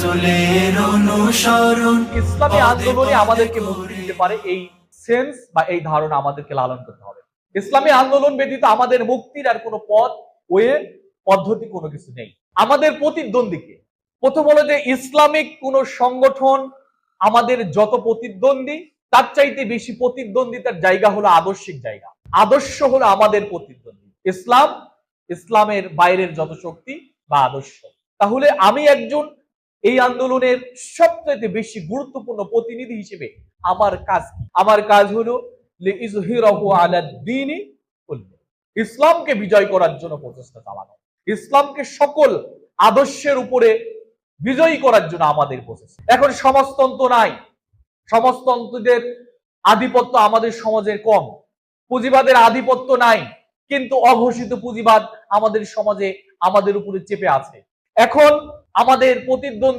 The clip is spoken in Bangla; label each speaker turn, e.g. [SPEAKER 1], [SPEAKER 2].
[SPEAKER 1] রাসূলের অনুসরণ।
[SPEAKER 2] ইসলামী আন্দোলনে আমাদেরকে মুক্তি দিতে পারে, এই সেন্স বা এই ধারণা আমাদেরকে লালন করতে হবে। ইসলামী আন্দোলন ব্যতীত আমাদের মুক্তির আর কোনো পথ, ওয়ে, পদ্ধতি কোনো কিছু নেই। আমাদের প্রতিদ্বন্দ্বীকে, প্রথম হলো যে ইসলামিক কোন সংগঠন আমাদের যত প্রতিদ্বন্দ্বী, তার চাইতে বেশি প্রতিদ্বন্দ্বিতার জায়গা হলো আদর্শিক জায়গা। আদর্শ হলো আমাদের প্রতিদ্বন্দ্বী। ইসলাম, ইসলামের বাইরের যত শক্তি বা আদর্শ। তাহলে আমি একজন এই আন্দোলনের সবচেয়ে বেশি গুরুত্বপূর্ণ প্রতিনিধি হিসেবে আমার কাজ হলো লিইজহিরাহু আলাদ দ্বীনি কুল্লি, ইসলামকে বিজয় করার জন্য প্রচেষ্টা চালানো, ইসলামকে সকল আদর্শের উপরে বিজয়ী করার জন্য আমাদের প্রচেষ্টা। এখন সমাজতন্ত্র নাই, সমাজতন্ত্রদের আধিপত্য আমাদের সমাজে কম, পুঁজিবাদের আধিপত্য নাই, কিন্তু অঘোষিত পুঁজিবাদ আমাদের সমাজে আমাদের উপরে চেপে আছে। এখন আমাদের প্রতিদ্বন্দ্বী